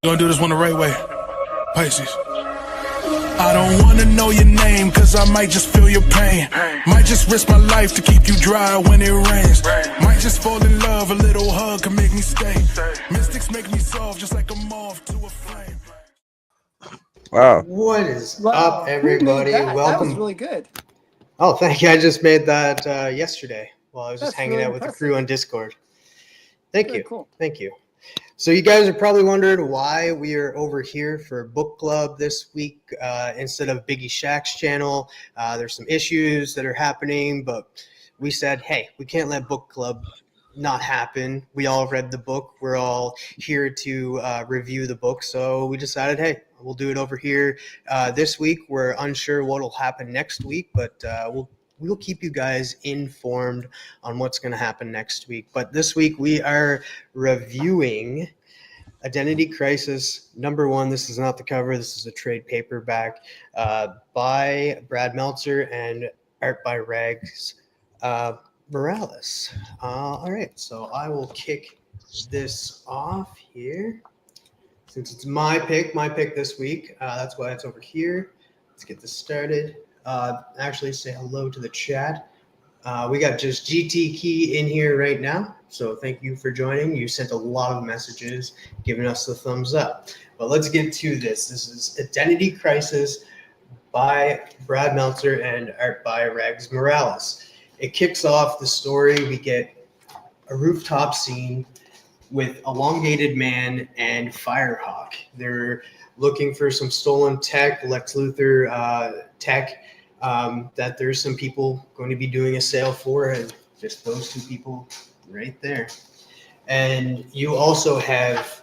Gonna do this one the right way. Pisces. I don't wanna know your name, cause I might just feel your pain. Might just risk my life to keep you dry when it rains. Might just fall in love, a little hug can make me stay. Mystics make me soft, just like a moth to a flame. Wow. What is up, everybody? Welcome. That was Welcome. really good. Oh, thank you. I just made that yesterday while I was just That's hanging really out with the impressive. crew on Discord. Thank Very you. cool. Thank you. So you guys are probably wondering why we are over here for book club this week instead of Biggie Shaq's channel. There's some issues that are happening, but we said, hey, we can't let book club not happen. We all read the book. We're all here to review the book. So we decided, hey, we'll do it over here this week. We're unsure what will happen next week, but we'll keep you guys informed on what's going to happen next week. But this week we are reviewing Identity Crisis #1. This is not the cover. This is a trade paperback by Brad Meltzer and art by Rags Morales. All right, so I will kick this off here. Since it's my pick this week, that's why it's over here. Let's get this started. Actually, say hello to the chat. We got just GT Key in here right now, so thank you for joining. You sent a lot of messages giving us the thumbs up. But let's get to this. This is Identity Crisis by Brad Meltzer and art by Rags Morales. It kicks off the story. We get a rooftop scene with Elongated Man and Firehawk. They're looking for some stolen tech, Lex Luthor tech, that there's some people going to be doing a sale for, and just those two people right there. And you also have,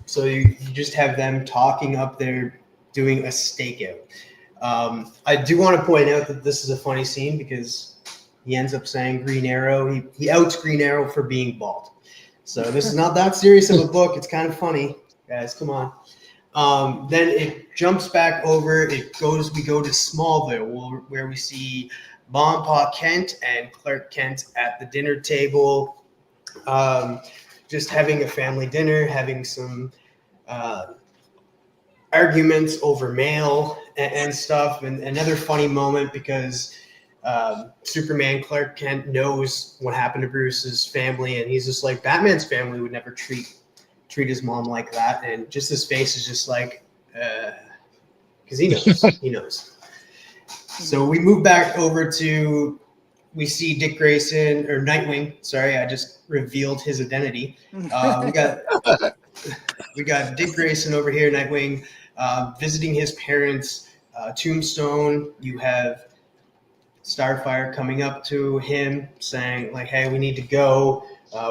so you just have them talking up there doing a stakeout. I do want to point out that this is a funny scene because he ends up saying Green Arrow. He outs Green Arrow for being bald. So this is not that serious of a book. It's kind of funny, guys. Come on. Then it jumps back over. We go to Smallville, where we see Mom, Pa Kent and Clark Kent at the dinner table, just having a family dinner, having some arguments over mail and stuff. And another funny moment because Superman Clark Kent knows what happened to Bruce's family, and he's just like, Batman's family would never treat his mom like that, and just his face is just like, because he knows. So we move back over to, we see Dick Grayson, or Nightwing. Sorry, I just revealed his identity. We got Dick Grayson over here, Nightwing, visiting his parents' tombstone. You have Starfire coming up to him saying like, hey, we need to go.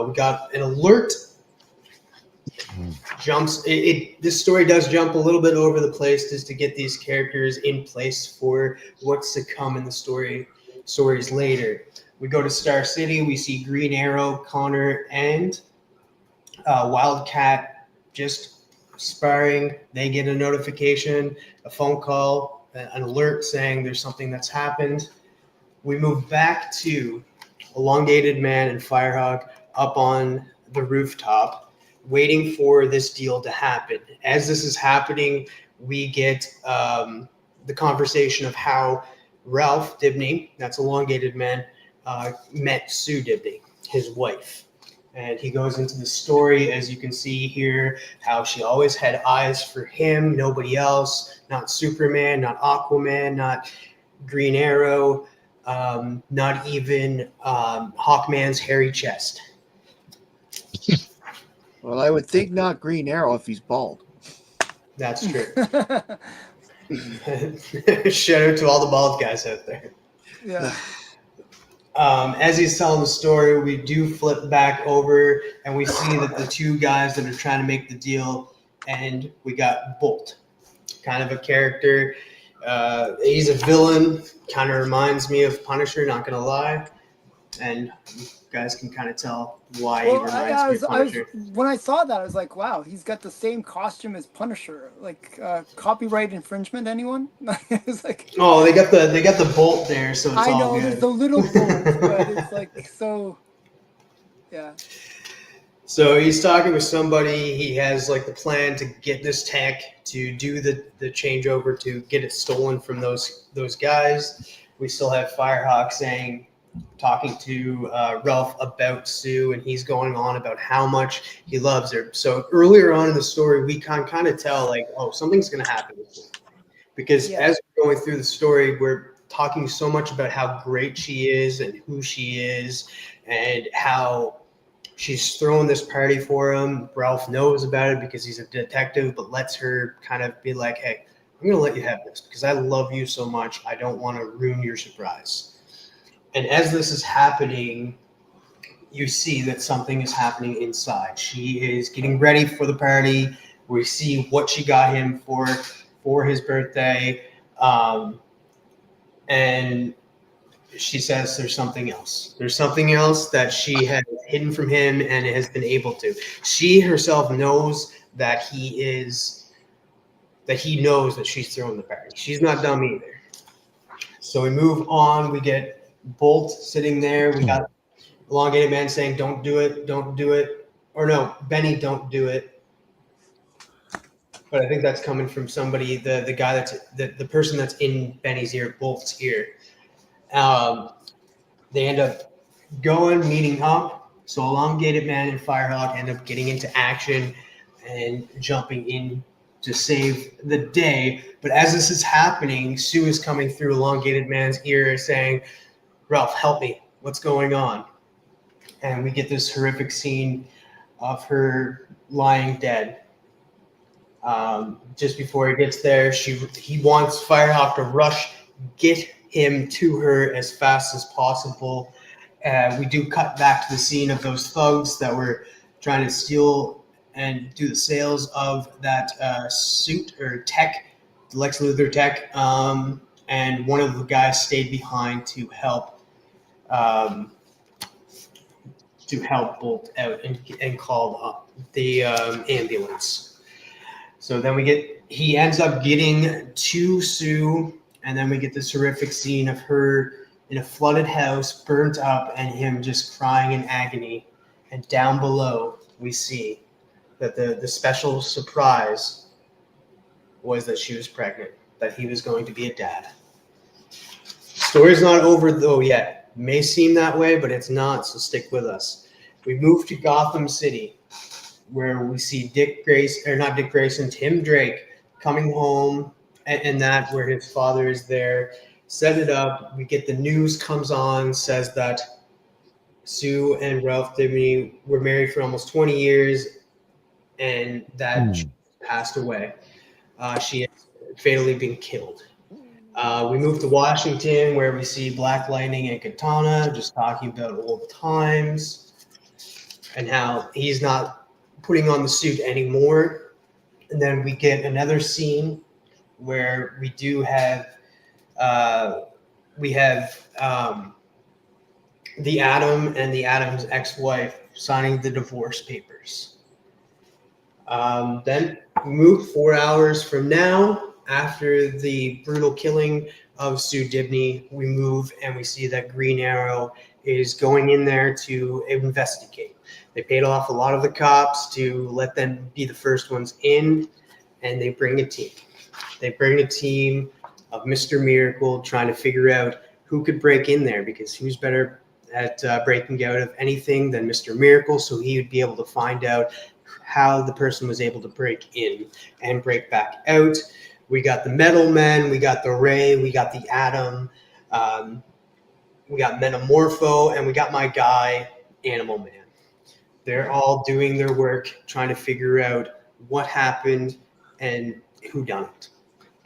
We got an alert. Jumps. This story does jump a little bit over the place just to get these characters in place for what's to come in the stories later. We go to Star City. We see Green Arrow, Connor, and Wildcat just sparring. They get a notification, a phone call, an alert saying there's something that's happened. We move back to Elongated Man and Firehawk up on the rooftop, waiting for this deal to happen. As this is happening, we get the conversation of how Ralph Dibney, that's Elongated Man, met Sue Dibney, his wife. And he goes into the story, as you can see here, how she always had eyes for him, nobody else, not Superman, not Aquaman, not Green Arrow, not even Hawkman's hairy chest. Well, I would think not Green Arrow if he's bald. That's true. Shout out to all the bald guys out there. Yeah. As he's telling the story, we do flip back over and we see that the two guys that are trying to make the deal, and we got Bolt, kind of a character. He's a villain, kind of reminds me of Punisher, not going to lie. And you guys can kind of tell why he reminds me of Punisher. When I saw that, I was like, wow, he's got the same costume as Punisher. Like, copyright infringement, anyone? It's like, oh, they got the bolt there, so it's all good. I know, there's the little bolt, but it's like, so, yeah. So he's talking with somebody. He has like the plan to get this tech to do the changeover to get it stolen from those guys. We still have Firehawk talking to Ralph about Sue, and he's going on about how much he loves her. So earlier on in the story, we can kind of tell like, oh, something's going to happen with Sue. Because as we're going through the story, we're talking so much about how great she is and who she is and how she's throwing this party for him. Ralph knows about it because he's a detective, but lets her kind of be like, hey, I'm going to let you have this because I love you so much. I don't want to ruin your surprise. And as this is happening, you see that something is happening inside. She is getting ready for the party. We see what she got him for his birthday. And she says there's something else. There's something else that she has hidden from him and has been able to. She herself knows that he knows that she's throwing the party. She's not dumb either. So we move on. We get Bolt sitting there. We got Elongated Man saying, don't do it, don't do it. Or no, Benny, don't do it. But I think that's coming from somebody, the guy that's the person that's in Benny's ear, Bolt's ear. They end up meeting up. So Elongated Man and Firehawk end up getting into action and jumping in to save the day. But as this is happening, Sue is coming through Elongated Man's ear saying, Ralph, help me. What's going on? And we get this horrific scene of her lying dead. Just before he gets there, he wants Firehawk to rush, get him to her as fast as possible. We do cut back to the scene of those thugs that were trying to steal and do the sales of that suit or tech, the Lex Luthor tech, and one of the guys stayed behind to help Bolt out and called up the ambulance. So then he ends up getting to Sue, and then we get this horrific scene of her in a flooded house, burnt up, and him just crying in agony. And down below, we see that the special surprise was that she was pregnant, that he was going to be a dad. Story's not over though yet. It may seem that way, but it's not, so stick with us. We move to Gotham City, where we see Tim Drake coming home, and that where his father is there, set it up. We get the news comes on, says that Sue and Ralph Dibny were married for almost 20 years, and that she passed away. She has fatally been killed. We move to Washington, where we see Black Lightning and Katana just talking about old times and how he's not putting on the suit anymore. And then we get another scene where we do have the Atom and the Atom's ex-wife signing the divorce papers. Then we move 4 hours from now, after the brutal killing of Sue Dibny, we move and we see that Green Arrow is going in there to investigate. They paid off a lot of the cops to let them be the first ones in, and they bring a team. They bring a team of Mr. Miracle trying to figure out who could break in there, because who's better at breaking out of anything than Mr. Miracle, so he would be able to find out how the person was able to break in and break back out. We got the Metal Men, we got the Ray, we got the Atom, we got Metamorpho, and we got my guy, Animal Man. They're all doing their work, trying to figure out what happened and who done it.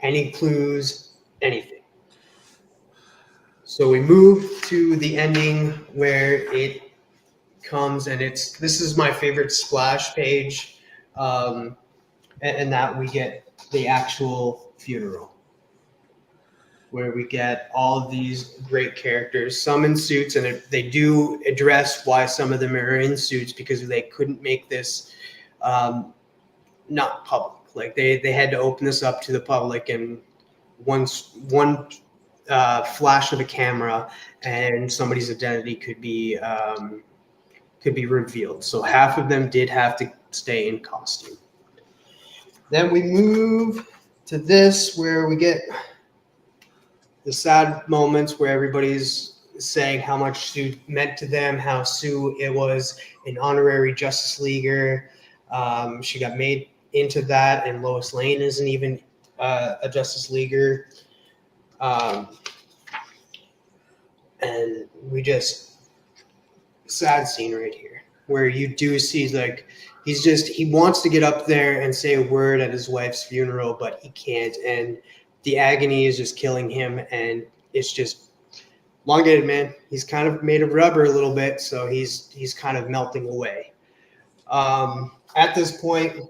Any clues, anything. So we move to the ending where it comes, and this is my favorite splash page, and that we get the actual funeral, where we get all of these great characters, some in suits, and they do address why some of them are in suits, because they couldn't make this not public. Like they had to open this up to the public, and one flash of a camera and somebody's identity could be could be revealed. So half of them did have to stay in costume. Then we move to this where we get the sad moments where everybody's saying how much Sue meant to them, how Sue it was an honorary Justice Leaguer. She got made into that, and Lois Lane isn't even a Justice Leaguer. And we just sad scene right here where you do see like he wants to get up there and say a word at his wife's funeral, but he can't, and the agony is just killing him, and it's just elongated, man. He's kind of made of rubber a little bit, so he's kind of melting away. At this point,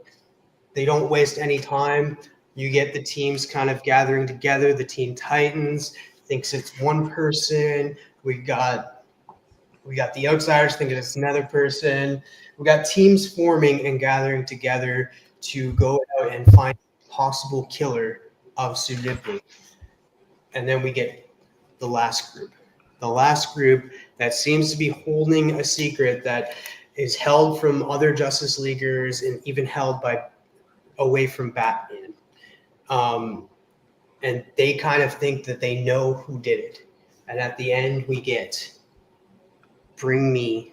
they don't waste any time. You get the teams kind of gathering together. The Teen Titans thinks it's one person. We got the Outsiders thinking it's another person. We got teams forming and gathering together to go out and find a possible killer of Sue Nibley. And then we get the last group. The last group that seems to be holding a secret that is held from other Justice Leaguers and even held away from Batman. And they kind of think that they know who did it. And at the end, we get, bring me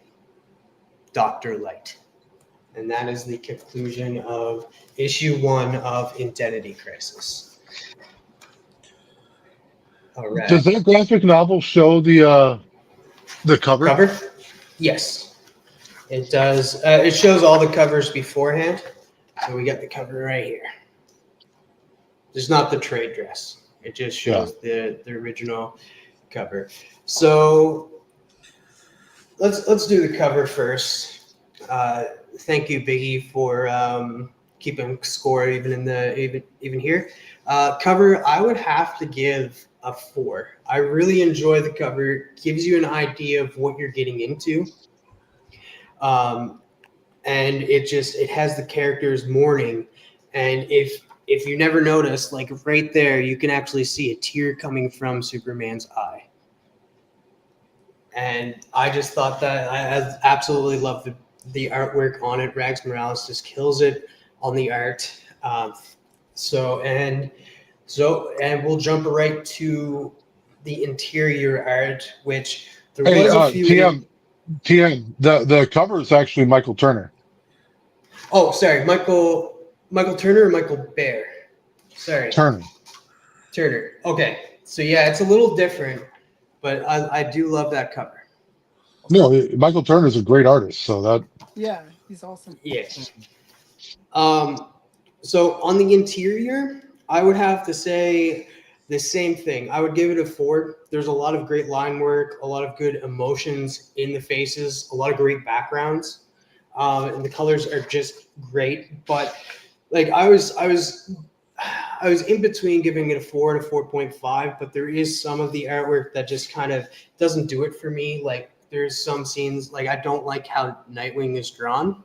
Dr. Light. And that is the conclusion of issue 1 of Identity Crisis. All right. Does that graphic novel show the cover? Cover? Yes, it does. It shows all the covers beforehand. So we got the cover right here. There's not the trade dress. It just shows the original cover. So let's do the cover first. Thank you, Biggie, for keeping score even here. Cover, I would have to give a 4. I really enjoy the cover. It gives you an idea of what you're getting into. And it has the characters mourning. And if you never noticed, like right there, you can actually see a tear coming from Superman's eye. And I just thought that I absolutely love the artwork on it. Rags Morales just kills it on the art. And we'll jump right to the interior art, which there was a few. TM, the cover is actually Michael Turner. Oh, sorry, Michael Turner or Michael Bear? Sorry, Turner. Okay, so yeah, it's a little different, but I do love that cover. No, Michael Turner is a great artist, so that. Yeah, he's awesome. Yeah. So on the interior, I would have to say the same thing. I would give it a 4. There's a lot of great line work, a lot of good emotions in the faces, a lot of great backgrounds, and the colors are just great. But like I was in between giving it a 4 and a 4.5, but there is some of the artwork that just kind of doesn't do it for me. Like there's some scenes, like I don't like how Nightwing is drawn,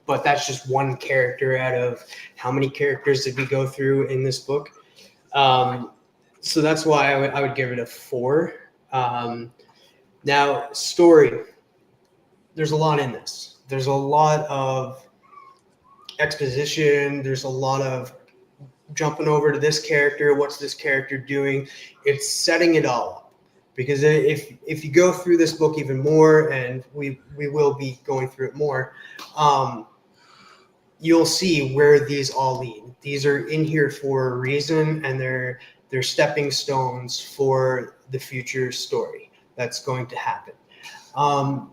but that's just one character out of how many characters did we go through in this book? So that's why I would give it a 4. Now, story. There's a lot in this. There's a lot of exposition. There's a lot of jumping over to this character. What's this character doing? It's setting it all up. Because if you go through this book even more, and we will be going through it more, you'll see where these all lead. These are in here for a reason, and they're stepping stones for the future story that's going to happen. I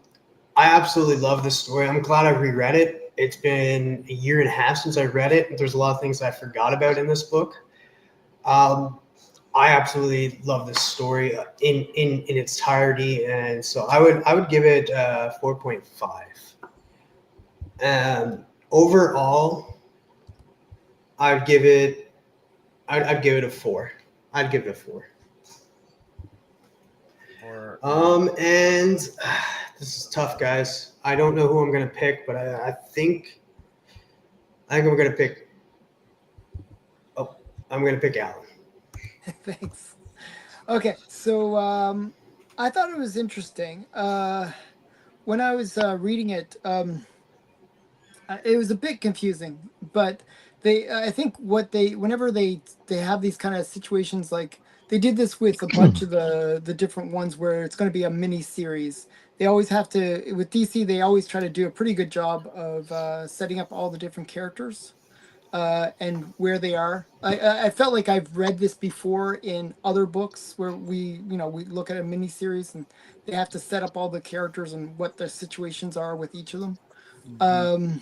absolutely love this story. I'm glad I reread it. It's been a year and a half since I read it. There's a lot of things I forgot about in this book. I absolutely love this story in its entirety, and so I would give it 4.5. Overall, I'd give it a 4. I'd give it a 4. And this is tough, guys. I don't know who I'm gonna pick, but I think I'm gonna pick. Oh, I'm gonna pick Alan. Thanks. Okay, so I thought it was interesting. when I was reading it, it was a bit confusing, but I think whenever they have these kind of situations, like they did this with a bunch of the different ones where it's going to be a mini series. They always have to, with DC, they always try to do a pretty good job of setting up all the different characters and where they are. I felt like I've read this before in other books where we look at a mini series and they have to set up all the characters and what their situations are with each of them. Um,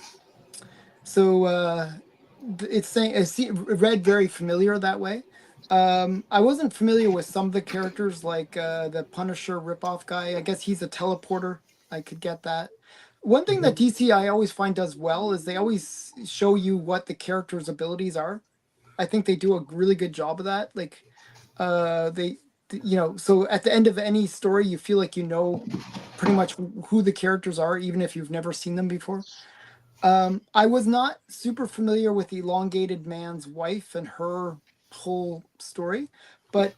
so it's saying it read very familiar that way. I wasn't familiar with some of the characters, like the Punisher ripoff guy. I guess he's a teleporter. I could get that. One thing that DC I always find does well is they always show you what the character's abilities are. I think they do a really good job of that. Like so at the end of any story, you feel like you know pretty much who the characters are, even if you've never seen them before. I was not super familiar with Elongated Man's wife and her whole story, but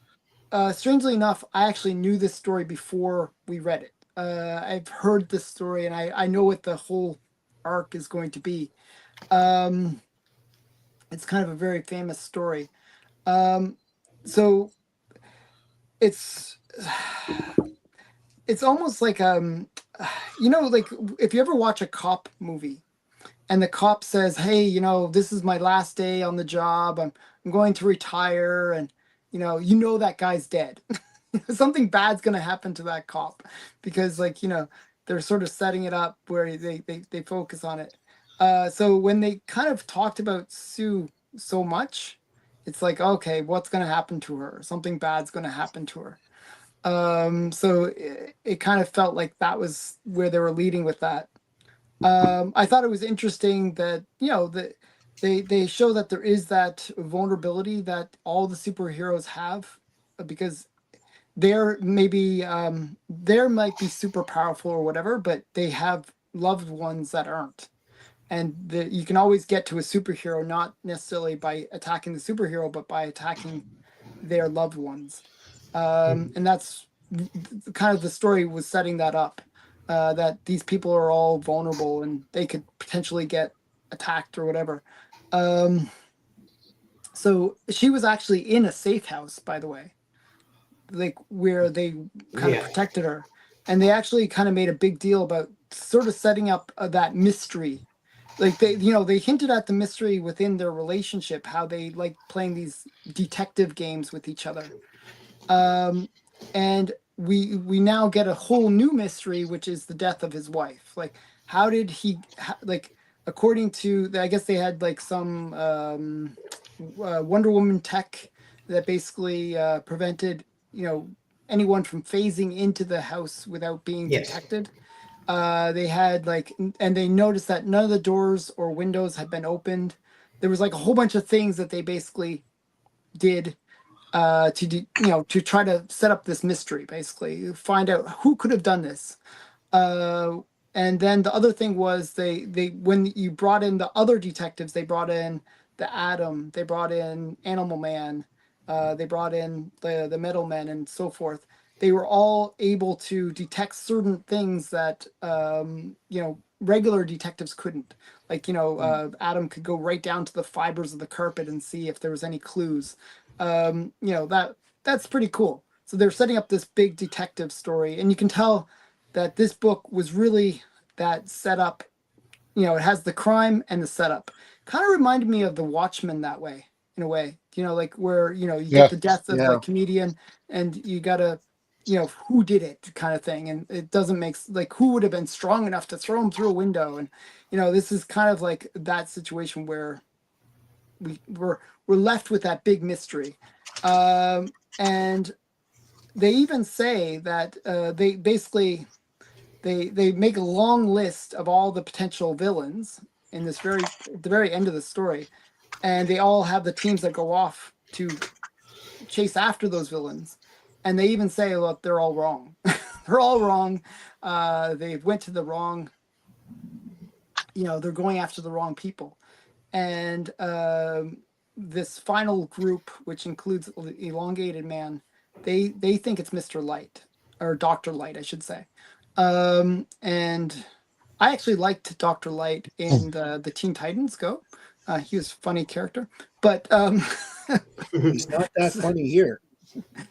strangely enough, I actually knew this story before we read it. I've heard this story and I know what the whole arc is going to be. It's kind of a very famous story. So it's it's almost like like if you ever watch a cop movie and the cop says, "Hey, this is my last day on the job. I'm going to retire," and that guy's dead. Something bad's gonna happen to that cop because, they're sort of setting it up where they focus on it. So when they kind of talked about Sue so much, it's like, okay, what's gonna happen to her? Something bad's gonna happen to her. So it kind of felt like that was where they were leading with that. I thought it was interesting that that they show that there is that vulnerability that all the superheroes have, because there might be super powerful or whatever, but they have loved ones that aren't, and you can always get to a superhero not necessarily by attacking the superhero, but by attacking their loved ones. And that's kind of the story was setting that up, that these people are all vulnerable and they could potentially get attacked or whatever. So she was actually in a safe house, by the way, like where they kind of protected her, and they actually kind of made a big deal about sort of setting up that mystery. Like they hinted at the mystery within their relationship, how they like playing these detective games with each other. And we now get a whole new mystery, which is the death of his wife. Like, how did like, according to I guess they had like some Wonder Woman tech that basically prevented anyone from phasing into the house without being detected. They had and they noticed that none of the doors or windows had been opened. There was like a whole bunch of things that they basically did to try to set up this mystery, basically find out who could have done this. And then the other thing was they when you brought in the other detectives, they brought in the Atom, they brought in Animal Man, they brought in the Metal Men and so forth. They were all able to detect certain things that regular detectives couldn't. Like Atom could go right down to the fibers of the carpet and see if there was any clues. That's pretty cool. So they're setting up this big detective story, and you can tell that this book was really that setup. It has the crime and the setup. Kind of reminded me of The Watchmen that way, in a way. Like where you get the death of the comedian, and you gotta, who did it, kind of thing, and it doesn't make like who would have been strong enough to throw him through a window, and this is kind of like that situation where we're left with that big mystery. And they even say that they basically they make a long list of all the potential villains in this the very end of the story, and they all have the teams that go off to chase after those villains, and they even say, look, they're all wrong. They're all wrong. They went to the wrong, they're going after the wrong people. And this final group, which includes Elongated Man, they think it's Mr. Light, or Dr. Light, I should say. And I actually liked Dr. Light in the Teen Titans Go. He was a funny character, but He's not that funny here.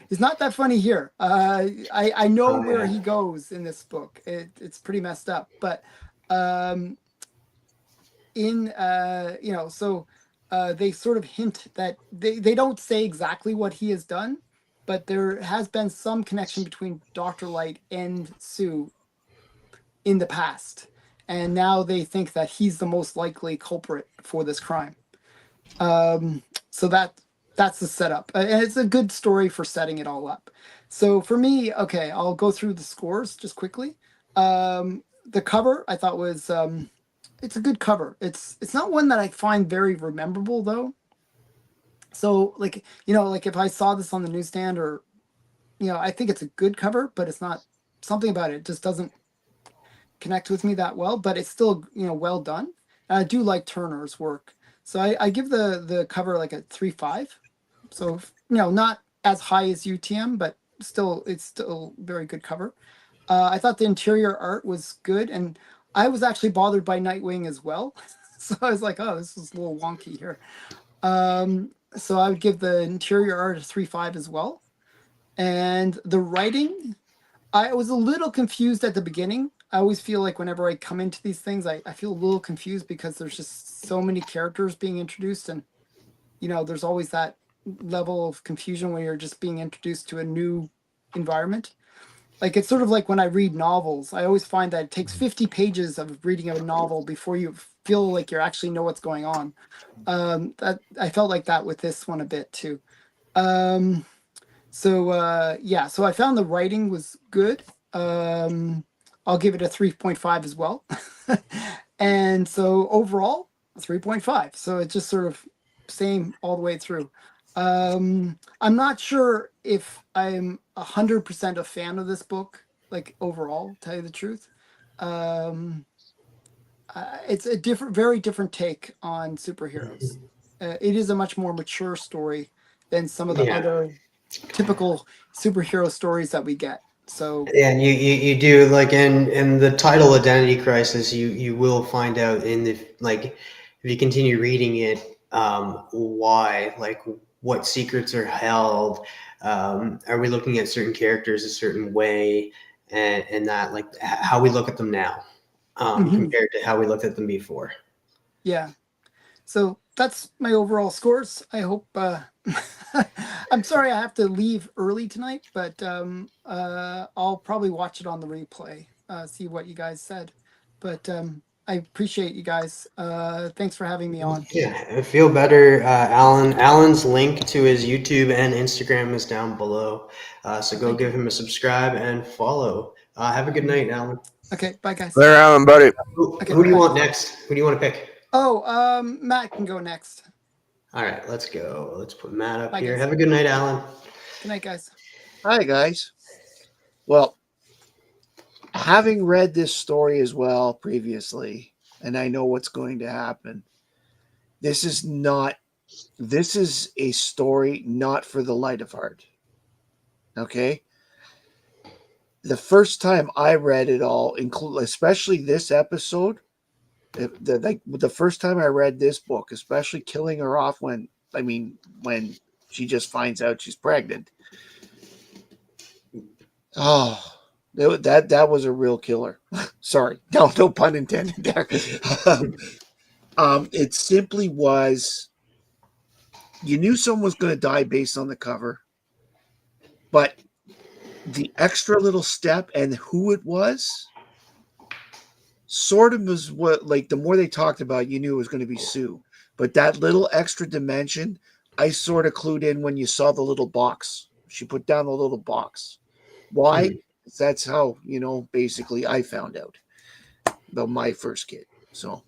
he's not that funny here. I know where he goes in this book. It's pretty messed up, but they sort of hint that they don't say exactly what he has done, but there has been some connection between Dr. Light and Sue in the past, and now they think that he's the most likely culprit for this crime. So that's the setup, and it's a good story for setting it all up. So for me, okay, I'll go through the scores just quickly. The cover I thought was it's a good cover. It's not one that I find very rememberable though. So like if I saw this on the newsstand, or I think it's a good cover, but it's not, something about it just doesn't connect with me that well. But it's still well done. And I do like Turner's work, so I give the cover like a 3.5. So not as high as UTM, but it's still very good cover. I thought the interior art was good, and I was actually bothered by Nightwing as well. So I was like, oh, this is a little wonky here. So I would give the interior art a 3.5 as well. And the writing, I was a little confused at the beginning. I always feel like whenever I come into these things, I feel a little confused because there's just so many characters being introduced. And, there's always that level of confusion when you're just being introduced to a new environment. Like, it's sort of like when I read novels, I always find that it takes 50 pages of reading a novel before you feel like you actually know what's going on. That I felt like that with this one a bit too. So I found the writing was good. I'll give it a 3.5 as well. And so overall, 3.5. So it's just sort of same all the way through. I'm not sure if I'm 100% a fan of this book, like overall, tell you the truth. It's a very different take on superheroes. It is a much more mature story than some of the other typical superhero stories that we get. So and you do, like, in the title Identity Crisis, you will find out in the, like, if you continue reading it, why, like, what secrets are held, are we looking at certain characters a certain way, and that, like, how we look at them now, compared to how we looked at them before. Yeah. So that's my overall scores. I hope I'm sorry I have to leave early tonight, but I'll probably watch it on the replay, see what you guys said. But I appreciate you guys. Thanks for having me on. Yeah, I feel better. Alan's link to his YouTube and Instagram is down below. So go give him a subscribe and follow. Have a good night, Alan. Okay, bye guys. Later, Alan, buddy. Who do you want next? Who do you want to pick? Oh, Matt can go next. All right, let's go. Let's put Matt up Bye, here. guys. Have a good night, Alan. Good night, guys. Hi, guys. Well, having read this story as well previously, and I know what's going to happen, this is a story not for the light of heart. Okay? The first time I read it all, especially this episode, the first time I read this book, especially killing her off when she just finds out she's pregnant. Oh, that was a real killer. Sorry, no pun intended there. It simply was. You knew someone was going to die based on the cover, but the extra little step and who it was sort of was what, like, the more they talked about, you knew it was going to be Sue. But that little extra dimension, I sort of clued in when you saw the little box. She put down the little box. Why? That's how, basically I found out about my first kid. So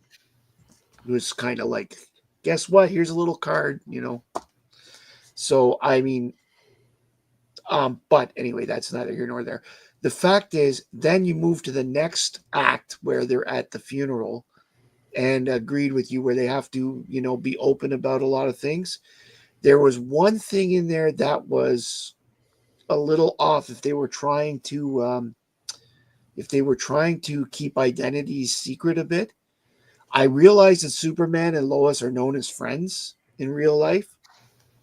it was kind of like, guess what? Here's a little card, So, but anyway, that's neither here nor there. The fact is, then you move to the next act where they're at the funeral, and agreed with you where they have to, be open about a lot of things. There was one thing in there that was a little off if they were trying to if they were trying to keep identities secret a bit. I realize that Superman and Lois are known as friends in real life,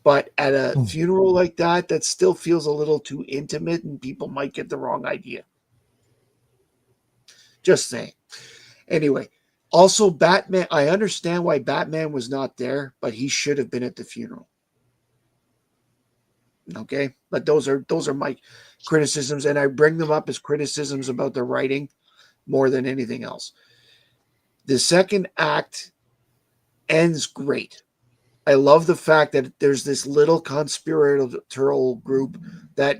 but at a funeral like that still feels a little too intimate and people might get the wrong idea. Just saying. Anyway, also Batman, I understand why Batman was not there, but he should have been at the funeral. Okay? But those are my criticisms, and I bring them up as criticisms about the writing more than anything else. The second act ends great. I love the fact that there's this little conspiratorial group that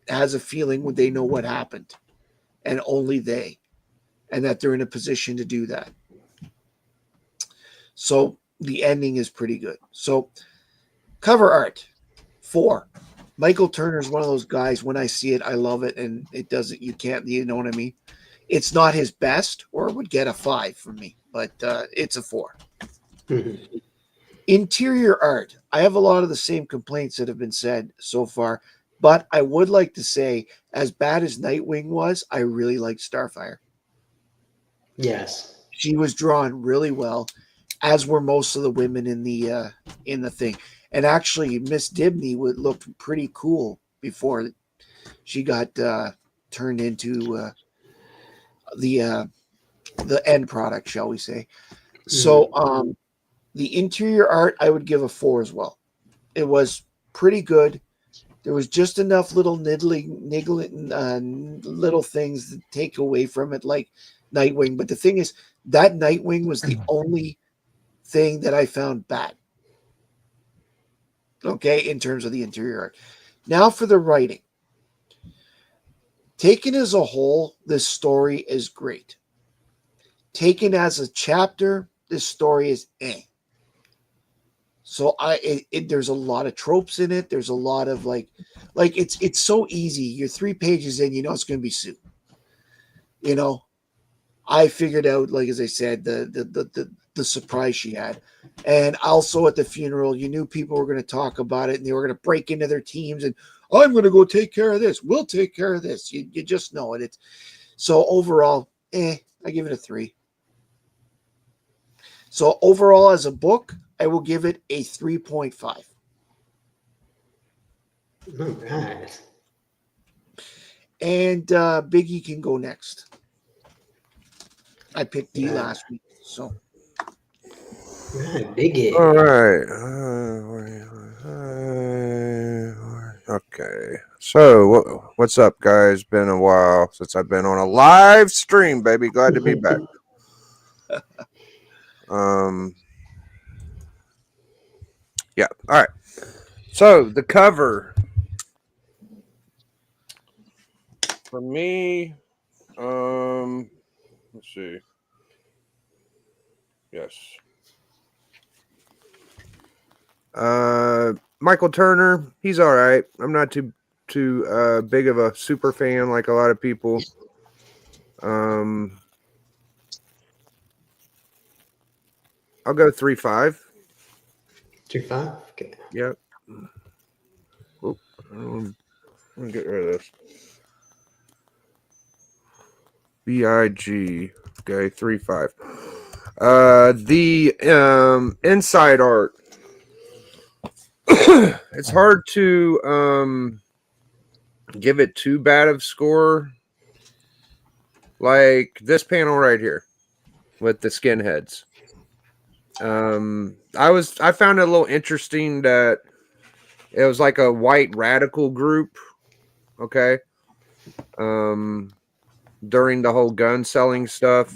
has a feeling when they know what happened, and only they, and that they're in a position to do that. So the ending is pretty good. So cover art, 4. Michael Turner is one of those guys. When I see it, I love it, and it doesn't. You can't. You know what I mean? It's not his best, or it would get a 5 from me, but it's a 4. Mm-hmm. Interior art. I have a lot of the same complaints that have been said so far, but I would like to say, as bad as Nightwing was, I really liked Starfire. Yes. She was drawn really well, as were most of the women in the thing. And actually, Miss Dibney looked pretty cool before she got turned into the end product, shall we say. So the interior art, I would give a 4 as well. It was pretty good. There was just enough little niggling little things to take away from it, like Nightwing. But the thing is, that Nightwing was the only thing that I found bad. Okay, in terms of the interior art. Now for the writing. Taken as a whole, this story is great. Taken as a chapter, this story is eh. So there's a lot of tropes in it. There's a lot of like it's so easy. You're 3 pages in, you know it's going to be Sue. You know, I figured out, like as I said, the surprise she had, and also at the funeral, you knew people were going to talk about it and they were going to break into their teams and I'm going to go take care of this. We'll take care of this. You just know it. It's so overall, I give it a 3. So overall, as a book, I will give it a 3.5. All right. And Biggie can go next. I picked D last week, so. Biggie. All right. Okay. So, what's up, guys? Been a while since I've been on a live stream, baby. Glad to be back. Yeah. All right. So, the cover for me, let's see. Yes. Michael Turner, he's all right. I'm not too big of a super fan like a lot of people. I'll go 3.5. 3.5. Okay. Yep. Oop, I'm gonna get rid of this. BIG. Okay, 3.5. The inside art. It's hard to give it too bad of score. Like this panel right here with the skinheads. I found it a little interesting that it was like a white radical group. Okay. During the whole gun selling stuff,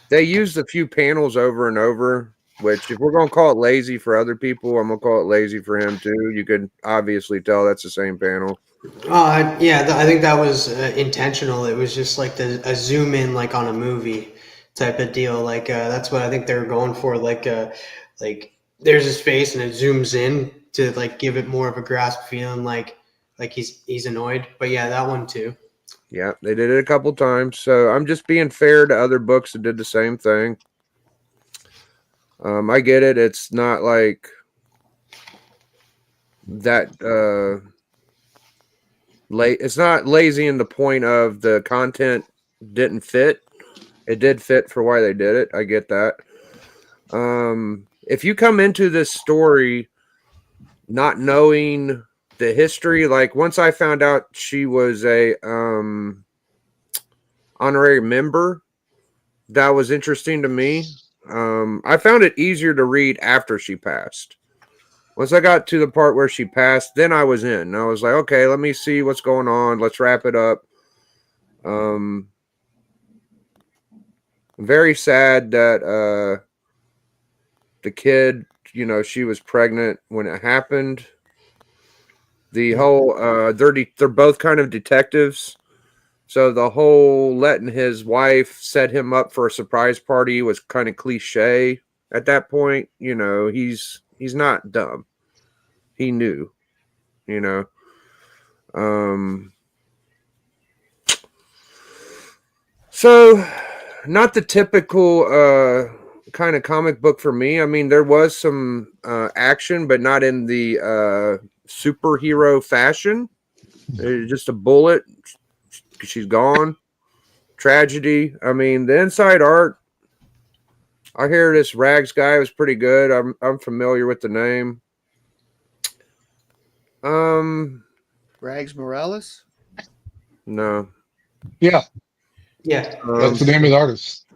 they used a few panels over and over, which if we're going to call it lazy for other people, I'm going to call it lazy for him too. You could obviously tell that's the same panel. Yeah, I think that was intentional. It was just like a zoom in, like on a movie type of deal. Like that's what I think they were going for. Like there's his face and it zooms in to like give it more of a grasp feeling, like he's annoyed. But yeah, that one too. Yeah, they did it a couple times. So I'm just being fair to other books that did the same thing. I get it. It's not like that. It's not lazy in the point of the content didn't fit. It did fit for why they did it. I get that. If you come into this story not knowing the history, like once I found out she was a honorary member, that was interesting to me. I found it easier to read after she passed. Once I got to the part where she passed, then I was in. I was like, okay, let me see what's going on. Let's wrap it up. Very sad that the kid, she was pregnant when it happened. The whole they're both kind of detectives. So the whole letting his wife set him up for a surprise party was kind of cliche at that point. He's not dumb. He knew, you know. So not the typical kind of comic book for me. I mean, there was some action, but not in the superhero fashion. Just a bullet. She's gone. Tragedy. I mean, the inside art. I hear this Rags guy was pretty good. I'm familiar with the name. Rags Morales? No. Yeah, Yeah. that's the name of the artist.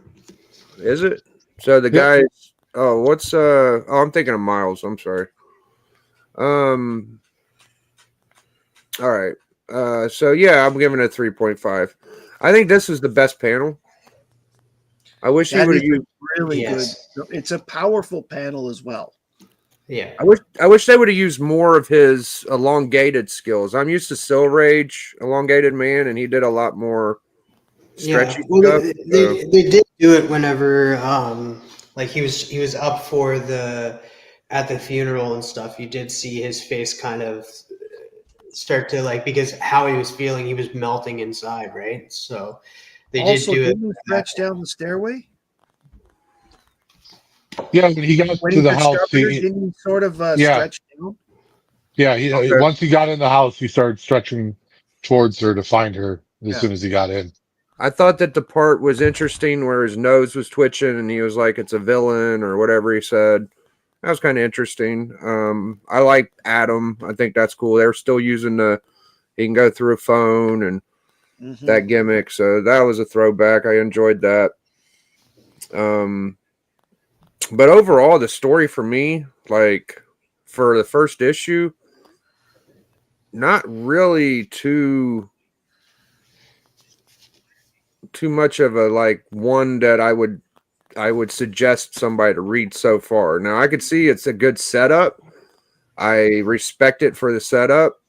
Is it? So the guy. Oh, what's Oh, I'm thinking of Miles. I'm sorry. All right. So yeah, I'm giving it a 3.5. I think this is the best panel. I wish he That would is have used. really Yes. good. It's a powerful panel as well. Yeah. I wish they would have used more of his elongated skills. I'm used to Silver Age, elongated man, and he did a lot more stretchy Well, stuff. they did do it whenever like he was up for at the funeral and stuff. You did see his face kind of start to like, because how he was feeling, he was melting inside, right? So they did Also, do it. didn't he stretch down the stairway? Yeah, when he got When to he the house, discovered her, didn't he sort of yeah, stretch down? yeah. Okay. Once he got in the house, he started stretching towards her to find her as soon as he got in. I thought that the part was interesting where his nose was twitching and he was like, "It's a villain" or whatever he said. That was kind of interesting. I like Adam. I think that's cool. They're still using he can go through a phone and that gimmick. So that was a throwback. I enjoyed that. But overall, the story for me, like for the first issue, not really too much of a like one that I would suggest somebody to read so far. Now I could see it's a good setup. I respect it for the setup.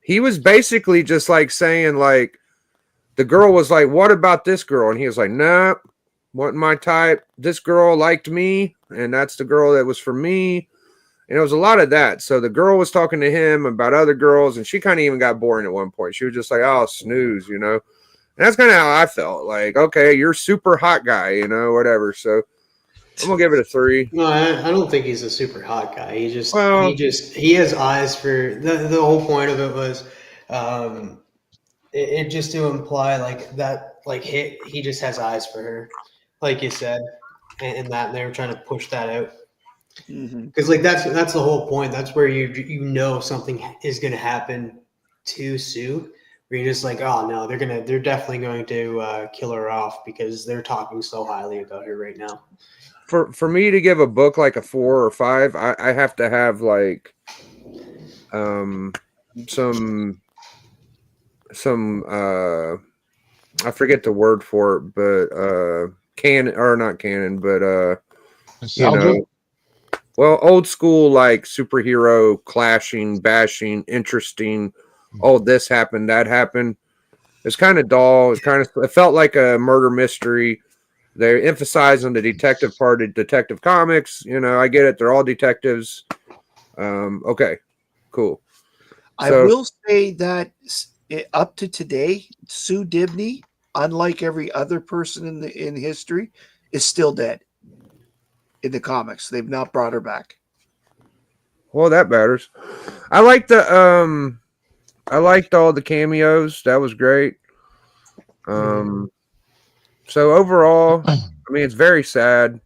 He was basically just like saying like the girl was like, "What about this girl?" And he was like, "Nah, wasn't my type. This girl liked me, and that's the girl that was for me." And it was a lot of that. So the girl was talking to him about other girls, and she kind of even got boring at one point. She was just like, "Oh, snooze," you know. And that's kind of how I felt. Like, okay, you're super hot guy, you know, whatever. So I'm gonna give it a 3. No, I don't think he's a super hot guy. Well, He has eyes for the whole point of it was, it just to imply like that, like he just has eyes for her, like you said, and that they were trying to push that out because like that's the whole point. That's where you know something is going to happen to Sue. Where you're just like, oh no, they're definitely going to kill her off because they're talking so highly about her right now. for me to give a book like a 4 or 5, I have to have like some I forget the word for it, but canon or not canon, but Nostalgia? well, old school like superhero clashing, bashing, interesting. Oh, this happened, that happened. It's kind of dull. It felt like a murder mystery. They emphasize on the detective part of Detective Comics. You know, I get it. They're all detectives. Okay, cool. I will say that up to today, Sue Dibney, unlike every other person in history, is still dead in the comics. They've not brought her back. Well, that matters. I like the I liked all the cameos. That was great. So overall, I mean, it's very sad.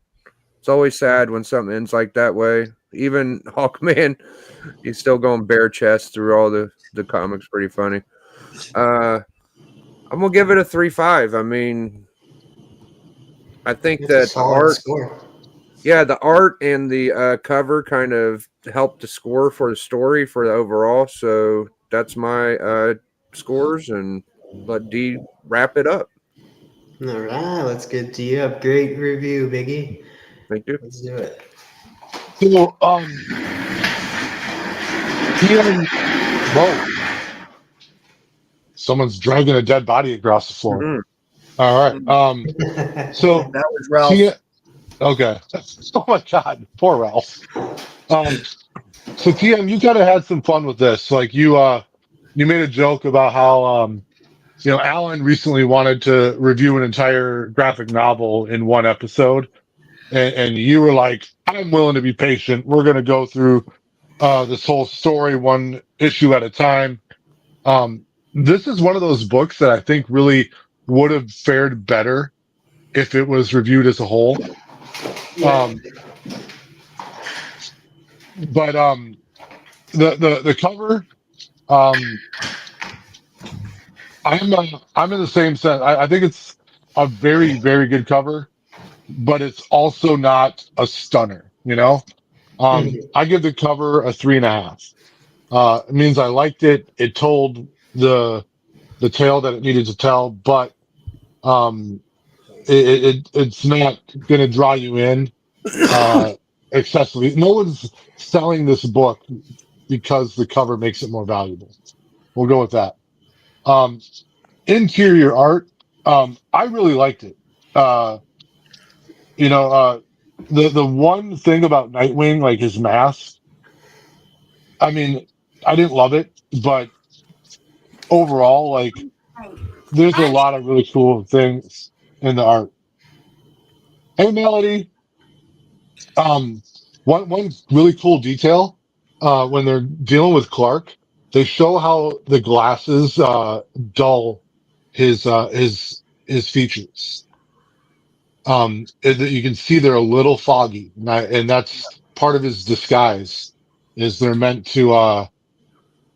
It's always sad when something ends like that way. Even Hawkman, he's still going bare chest through all the comics. Pretty funny. I'm gonna give it a 3.5. I mean, I think It's a that the solid art, score. yeah, the art and the cover kind of helped the score for the story for the overall. So that's my scores, and let D wrap it up. All right, let's get to you. Up. Great review, Biggie. Thank you. Let's do it. So, TM, whoa, someone's dragging a dead body across the floor. Mhm. All right. So, That was Ralph. okay. Oh my God, poor Ralph. So TM, you kind of had some fun with this. Like you made a joke about how, Alan recently wanted to review an entire graphic novel in one episode. And you were like, I'm willing to be patient. We're going to go through this whole story one issue at a time. This is one of those books that I think really would have fared better if it was reviewed as a whole. Yeah. But the cover, um, I'm in the same sense. I think it's a very, very good cover, but it's also not a stunner, you know? I give the cover a 3.5. It means I liked it. It told the tale that it needed to tell, but um, it's not going to draw you in excessively. No one's selling this book because the cover makes it more valuable. We'll go with that. Um, Interior art, I really liked it. Uh, you know, the one thing about Nightwing, like his mask, I mean, I didn't love it, but overall, like, there's a lot of really cool things in the art. Hey, Melody. Um, one really cool detail, when they're dealing with Clark, they show how the glasses dull his features. You can see they're a little foggy, and that's part of his disguise. Is they're meant to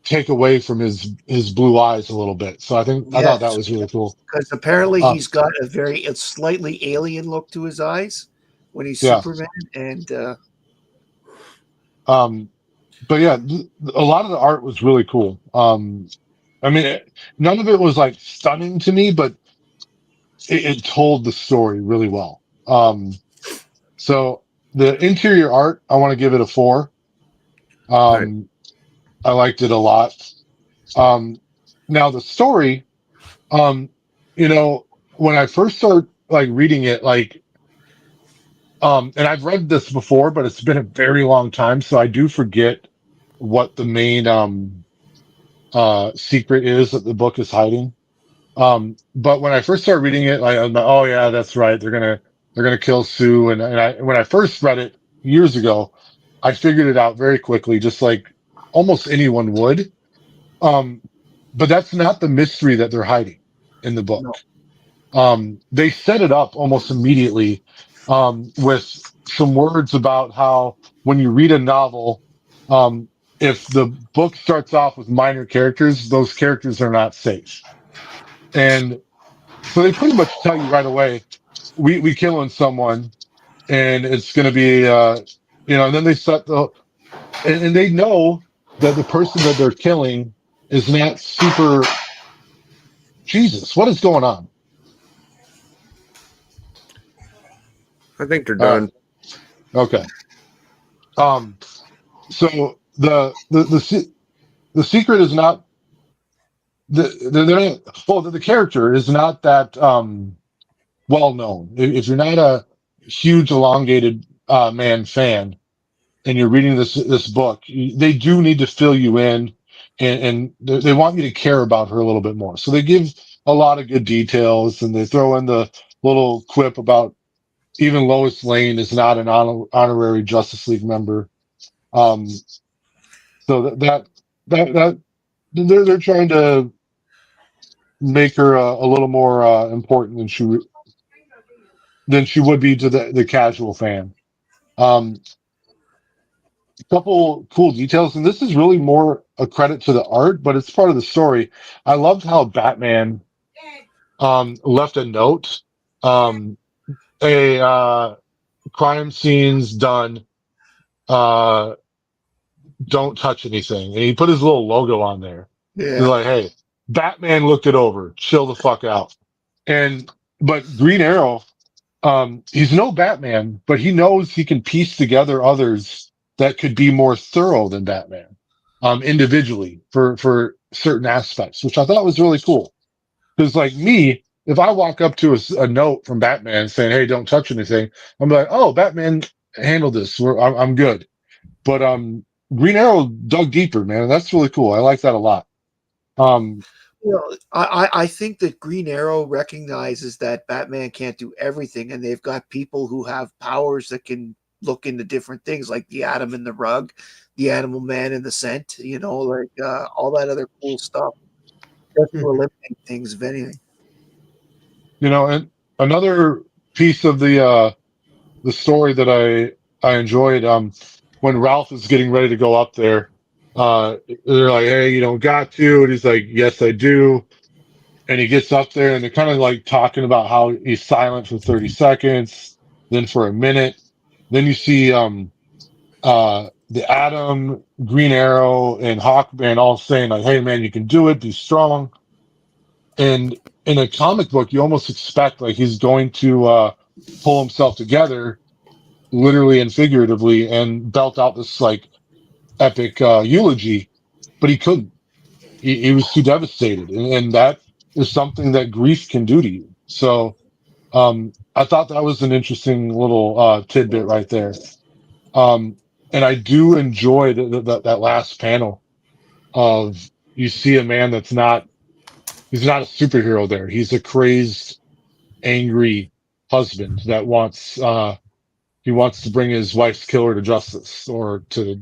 take away from his blue eyes a little bit. So I thought that Yes, was really cool. because apparently Uh, he's got a slightly alien look to his eyes when he's yeah. Superman, and Um, but yeah, a lot of the art was really cool. I mean, none of it was like stunning to me, but it told the story really well. So the interior art, I want to give it a 4. Nice. Um, I liked it a lot. Um, Now the story, um, when I first started like reading it, like, and I've read this before, but it's been a very long time, so I do forget what the main secret is that the book is hiding. But when I first started reading it, I'm like, oh yeah, that's right. They're gonna kill Sue. When I first read it years ago, I figured it out very quickly, just like almost anyone would. Um, but that's not the mystery that they're hiding in the book. no, They set it up almost immediately, with some words about how when you read a novel, if the book starts off with minor characters, those characters are not safe. And so they pretty much tell you right away, we killing someone, and it's going to be, and then they set and they know that the person that they're killing is not super. Jesus, what is going on? I think they're Uh, done. okay. Um, so the secret is not they're not, well, the character is not that, well known. If you're not a huge elongated man fan, and you're reading this book, they do need to fill you in, and they want you to care about her a little bit more. So they give a lot of good details, and they throw in the little quip about even Lois Lane is not an honorary Justice League member. Um, so that they're trying to make her a little more important than she would be to the casual fan. A couple cool details, and this is really more a credit to the art, but it's part of the story. I loved how Batman left a note. A crime scene's done. Don't touch anything, and he put his little logo on there. He's Yeah. like, "Hey, Batman looked it over. Chill the fuck out." But Green Arrow, he's no Batman, but he knows he can piece together others that could be more thorough than Batman, individually for certain aspects, which I thought was really cool. Because like me, if I walk up to a note from Batman saying, "Hey, don't touch anything," I'm like, "Oh, Batman handled this. I'm good." But Green Arrow dug deeper, man. That's really cool. I like that a lot. Um, I think that Green Arrow recognizes that Batman can't do everything, and they've got people who have powers that can look into different things, like the atom in the rug, the Animal Man in the scent, like all that other cool stuff. Just to eliminate things, if anything. and another piece of the story that I enjoyed, when Ralph is getting ready to go up there, they're like, "Hey, you don't got to," and he's like, "Yes, I do." And he gets up there, and they're kind of like talking about how he's silent for 30 seconds, then for a minute. Then you see the Atom, Green Arrow, and Hawkman all saying like, "Hey, man, you can do it. Be strong." And in a comic book, you almost expect like he's going to pull himself together, literally and figuratively, and belt out this like epic eulogy, but he couldn't. He was too devastated, and that is something that grief can do to you. So I thought that was an interesting little tidbit right there. And I do enjoy that last panel of you see a man that's not he's not a superhero there. He's a crazed, angry husband that he wants to bring his wife's killer to justice or to the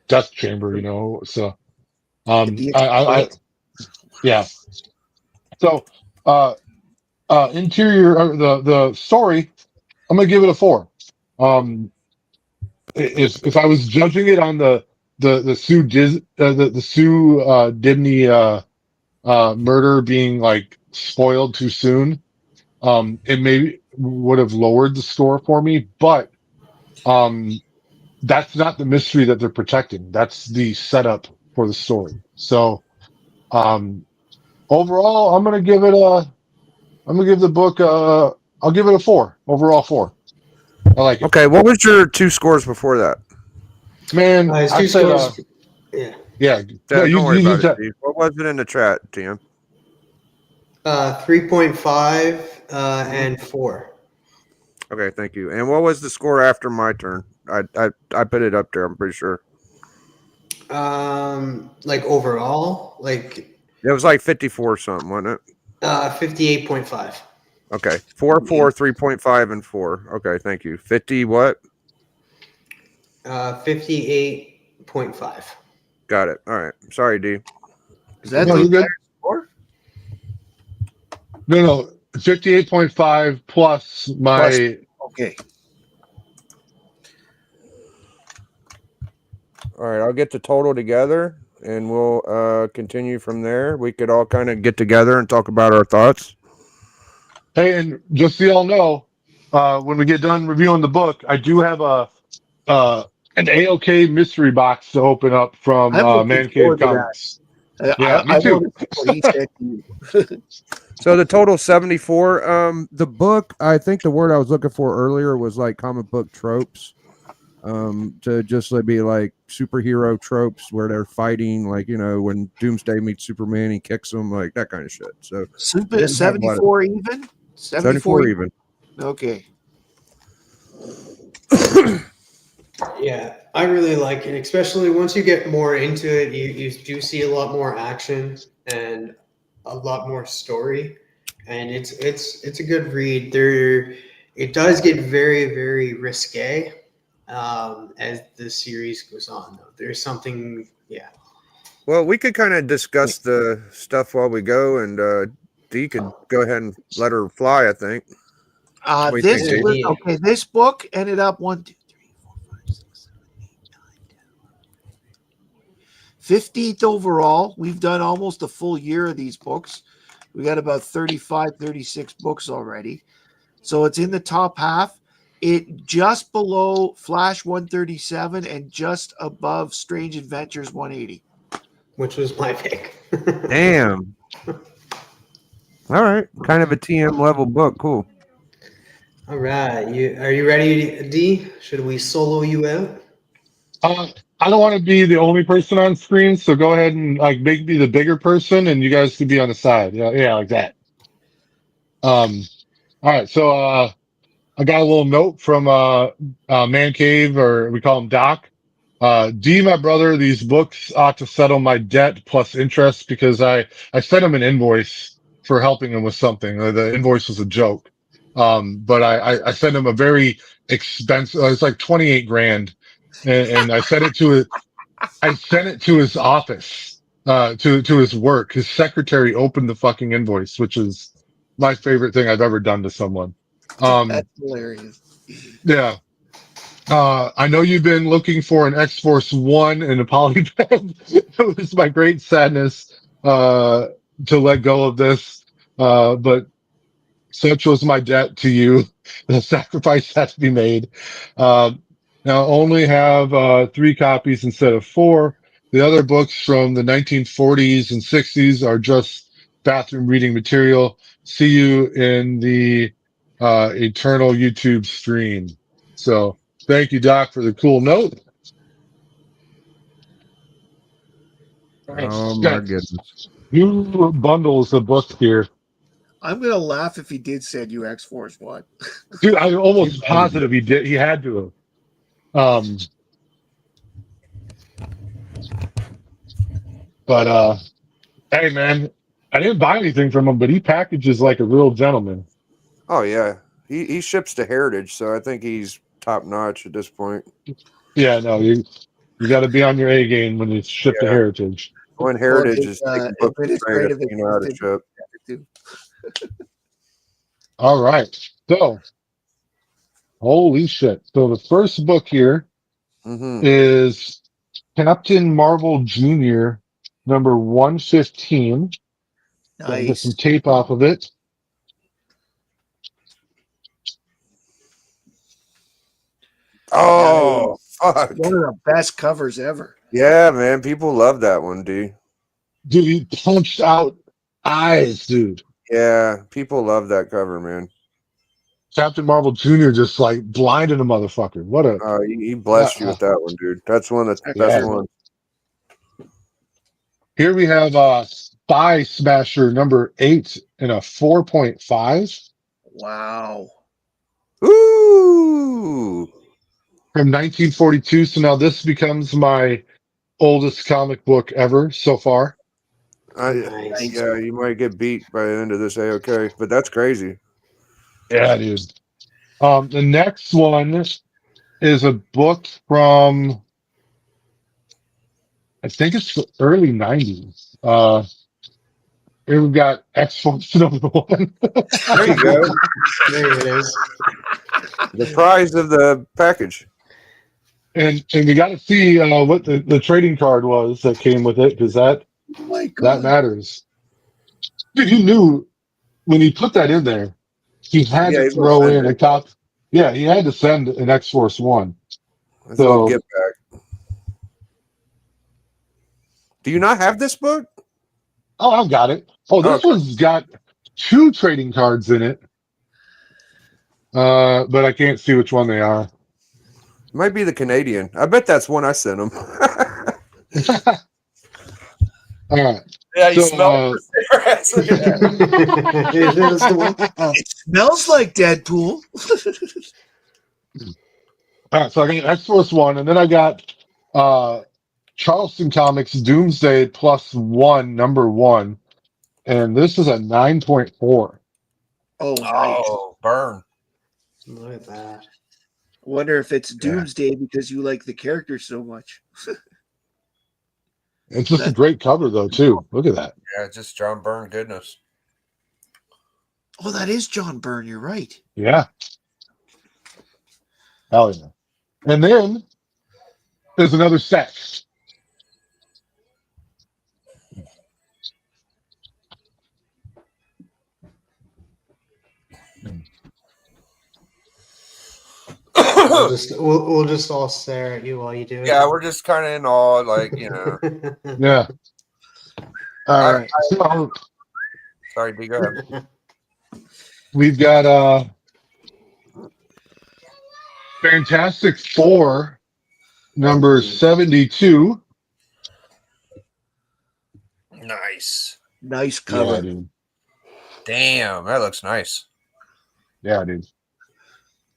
death chamber. So I yeah. So interior the story, I'm gonna give it a 4. If I was judging it on the Sue Dibney murder being like spoiled too soon, it maybe would have lowered the score for me, but that's not the mystery that they're protecting. That's the setup for the story. So overall, I'm gonna give the book I'll give it a 4. Overall 4. I like it. Okay, what was your 2 scores before that? Man, His I two said scores. Yeah. yeah. No, Don't worry about you it, Steve. What was it in the chat, Tim? 3.5 and 4. Okay, thank you. And what was the score after my turn? I put it up there. I'm pretty sure Like overall, like it was like 54 something, wasn't it? 58.5. Okay, 4, 4, 3.5, and 4. Okay, thank you. 50 what? 58.5. Got it. All right. Sorry, D. Is that No, the you're good. entire score? No, 58.5 plus my. Okay. All right, I'll get the total together, and we'll continue from there. We could all kind of get together and talk about our thoughts. Hey, and just so y'all know, when we get done reviewing the book, I do have an AOK mystery box to open up from I'm looking Man Cave forward to that. Comics. Yeah, me I too. want to see what he said to you. So the total 74. The book, I think the word I was looking for earlier was like comic book tropes. To just like be like superhero tropes where they're fighting, like when Doomsday meets Superman, he kicks him, like that kind of shit. So 74 even? 74 even. Okay. Yeah, I really like it, especially once you get more into it. You do see a lot more action and a lot more story, and it's a good read. It does get very, very risque as the series goes on. Though there's something, yeah, Well, we could kind of discuss the stuff while we go, and Dee could go ahead and let her fly, I think. What do you think, Dee? Okay, this book ended up 1, 2, 3, 4, 5, 6, 7, 8, 9, 10. 15th overall. We've done almost a full year of these books. We got about 35, 36 books already. So it's in the top half. It just below Flash 137 and just above Strange Adventures 180. Which was my pick. Damn. All right. Kind of a TM level book. Cool. All right. Are you ready, D? Should we solo you out? I don't want to be the only person on screen, so go ahead and like make me the bigger person, and you guys can be on the side. Yeah, like that. All right. So I got a little note from Man Cave, or we call him Doc. D, my brother, these books ought to settle my debt plus interest because I sent him an invoice for helping him with something. The invoice was a joke. But I sent him a very expensive, it's like 28 grand. And I sent it to his office, to his work. His secretary opened the fucking invoice, which is my favorite thing I've ever done to someone. That's hilarious. Yeah. I know you've been looking for an X-Force 1 and a polybag. It was my great sadness to let go of this, but such was my debt to you. The sacrifice had to be made. Now only have 3 copies instead of 4. The other books from the 1940s and 60s are just bathroom reading material. See you in the eternal YouTube stream. So thank you, Doc, for the cool note. Oh, my Got goodness. 2 bundles of books here. I'm going to laugh if he did send you X-Force 1. Dude, I'm almost positive he did. He had to have. But hey, man, I didn't buy anything from him, but he packages like a real gentleman. Oh, yeah. He ships to Heritage, so I think he's top notch at this point. Yeah, no, you got to be on your A game when you ship to Heritage. When Heritage is taking books straight, you know how to ship. All right. So, holy shit. So the first book here is Captain Marvel Jr., number 115. Gotta get some tape off of it. Oh, fuck. One of the best covers ever. Yeah, man. People love that one, D. Dude, he punched out eyes, dude. Yeah, people love that cover, man. Captain Marvel Jr. just like blinded a motherfucker. What a he blessed you with that one, dude. That's one of the best ones. Here we have Spy Smasher number 8 in a 4.5. Wow. Ooh. From 1942. So now this becomes my oldest comic book ever so far. Nice. Yeah, you might get beat by the end of this AOK, but that's crazy. Yeah, dude. The next one is a book from, I think it's the early 90s. Here we've got X-Force number 1. There you go. There it is. The prize of the package. And we got to see what the trading card was that came with it, because that matters. Dude, you knew when he put that in there, he had to throw in a cop. Yeah, he had to send an X-Force 1. That's a little get back. Do you not have this book? Oh, I've got it. Oh, this one's got 2 trading cards in it. But I can't see which one they are. Might be the Canadian. I bet that's one I sent him. All right. Yeah, you smell cigarettes. It smells like Deadpool. All right, so I got X-Force 1, and then I got Charleston Comics Doomsday +1, number 1. And this is a 9.4. Oh, nice. Burn. Look at that. Wonder if it's Doomsday because you like the character so much. It's just a great cover, though, too. Look at that. Yeah, just John Byrne goodness. Oh, that is John Byrne. You're right. Yeah. Hell yeah. And then there's another set. We'll just all stare at you while you do it. Yeah, we're just kind of in awe, like, you know. Yeah. All right. So Sorry, D, go ahead. we've got Fantastic Four, number 72. Nice. Nice cover. Yeah, dude. Damn, that looks nice. Yeah, dude.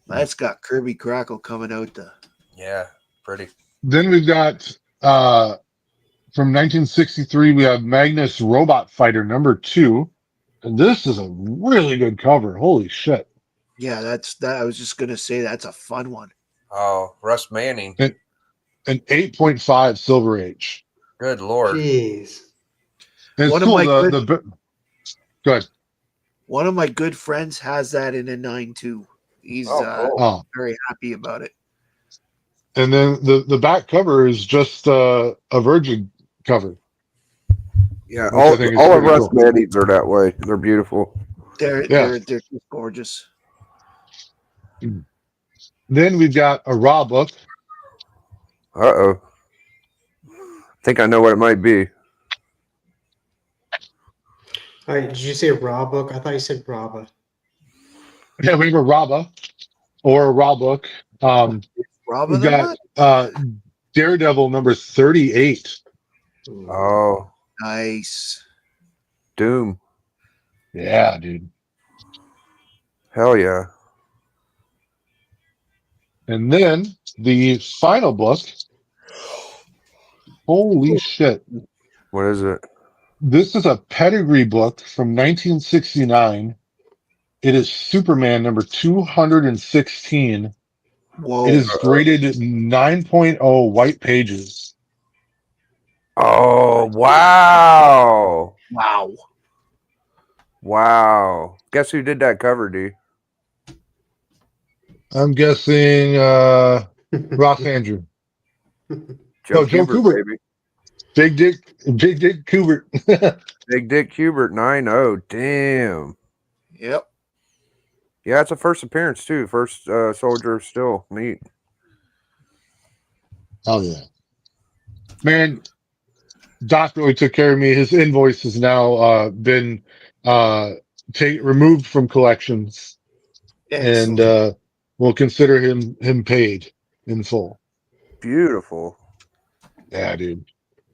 That's got Kirby Crackle coming out. Yeah, pretty. Then we've got from 1963, we have Magnus Robot Fighter number 2. And this is a really good cover. Holy shit. Yeah, that's that. I was just gonna say that's a fun one. Oh, Russ Manning. An 8.5 Silver Age. Good Lord. Jeez. And it's One of cool. my Go ahead. One of my good friends has that in a 9.2. He's cool. very happy about it. And then the back cover is just a Virgin cover. Yeah, Which I think is all of pretty Russ cool. Mannings are that way. They're beautiful. They're just gorgeous. Then we've got a Raw book. Uh-oh. I think I know what it might be. All right, did you say Raw book? I thought you said Raba. Yeah, we have a Raba or a Raw book. Robin, We've got Daredevil number 38. Oh, nice. Doom. Yeah, dude. Hell yeah. And then the final book. Holy shit. What is it? This is a pedigree book from 1969. It is Superman number 216. Whoa. It is graded 9.0 white pages. Oh, wow. Wow. Wow. Guess who did that cover, D? I'm guessing Ross Andrew. Joe Joe Kubert, Kubert. baby. Big Dick Kubert. Big Dick Kubert, 9-0. Damn. Yep. Yeah, it's a first appearance, too. First soldier still. Neat. Oh, yeah. Man, Doc really took care of me. His invoice has now been removed from collections. Excellent. And we'll consider him paid in full. Beautiful. Yeah, dude.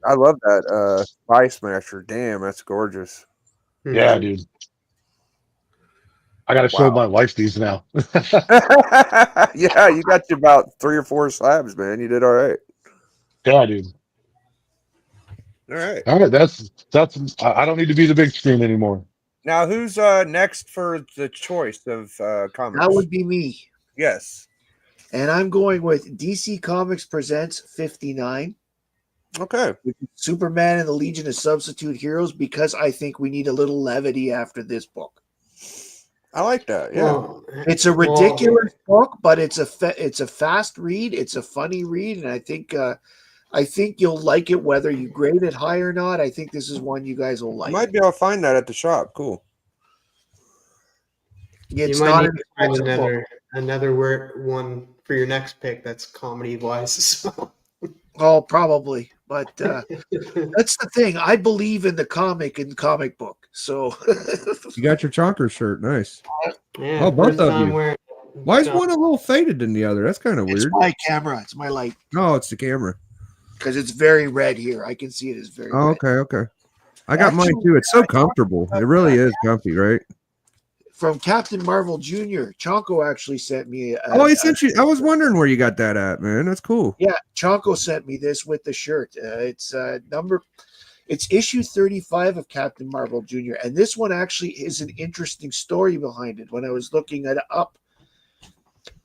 I love that Spy Smasher. Damn, that's gorgeous. Yeah, dude. I got to show my wife these now. Yeah, you got you about 3 or 4 slabs, man. You did all right. Yeah, dude. All right. All right, that's. I don't need to be the big screen anymore. Now, who's next for the choice of comics? That would be me. Yes. And I'm going with DC Comics Presents 59. Okay. Superman and the Legion of Substitute Heroes, because I think we need a little levity after this book. I like that. Yeah. Well, It's a ridiculous book, but it's a fast read. It's a funny read, and I think you'll like it whether you grade it high or not. I think this is one you guys will like. You might be able to find that at the shop. Cool. It's you might not need an to find expensive book. another one for your next pick that's comedy wise as well. Oh, probably. But that's the thing. I believe in the comic book. So You got your chonker shirt. Nice. Yeah, Oh, both first of time you. wearing- Why is one a little faded than the other? That's kind of it's weird. my camera. It's my light. Oh, it's the camera. Because it's very red here. I can see it as very Oh, red. okay. I got mine too. It's so comfortable. It really is comfy, right? From Captain Marvel Jr., Chonko actually sent me. Oh, he sent you. I was wondering where you got that at, man. That's cool. Yeah, Chonko sent me this with the shirt. It's issue 35 of Captain Marvel Jr. And this one actually is an interesting story behind it. When I was looking it up,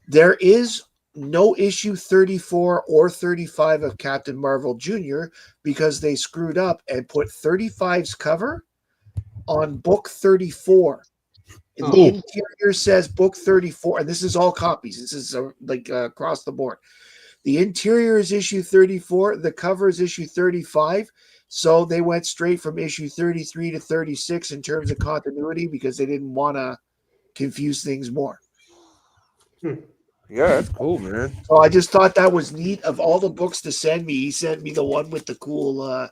there is no issue 34 or 35 of Captain Marvel Jr. because they screwed up and put 35's cover on book 34. And the Oh. interior says book 34, and this is all copies. This is across the board. The interior is issue 34. The cover is issue 35. So they went straight from issue 33 to 36 in terms of continuity because they didn't want to confuse things more. Yeah, that's cool, man. So I just thought that was neat. Of all the books to send me, he sent me the one with the cool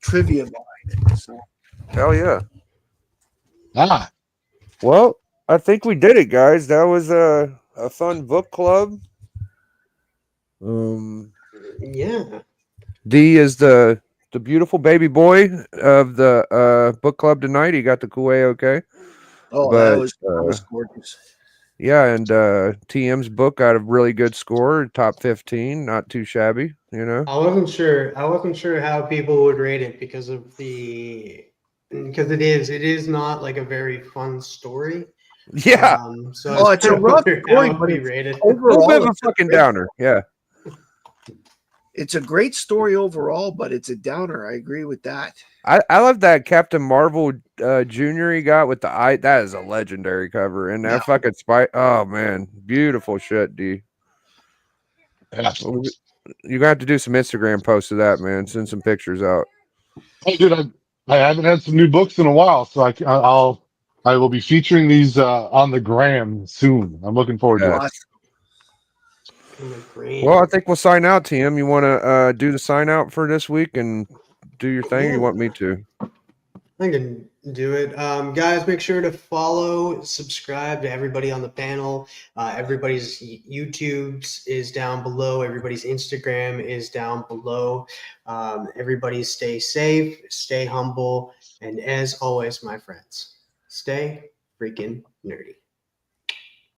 trivia behind it. So. Hell yeah. Ah, Well, I think we did it, guys. That was a fun book club. Yeah. D is the beautiful baby boy of the book club tonight. He got the cool okay. Oh, But, that was gorgeous. Yeah, and TM's book got a really good score, top 15, not too shabby, you know. I wasn't sure how people would rate it because it is not like a very fun story. Yeah, So it's a rough story, but it's a little overall bit of a it's fucking great- downer. Yeah, It's a great story overall, but it's a downer. I agree with that. I love that Captain Marvel Junior he got with the eye. That is a legendary cover, and that fucking spy. Oh man, beautiful shit, D. yeah. You're gonna have to do some Instagram posts of that, man. Send some pictures out. Hey, dude, I haven't had some new books in a while, so I will be featuring these on the gram soon. I'm looking forward to it. Well, I think we'll sign out, TM. You want to do the sign out for this week and do your thing? Or you want me to? I can do it. Guys, make sure to follow, subscribe to everybody on the panel. Everybody's YouTube's is down below. Everybody's Instagram is down below. Everybody stay safe, stay humble, and as always, my friends, stay freaking nerdy.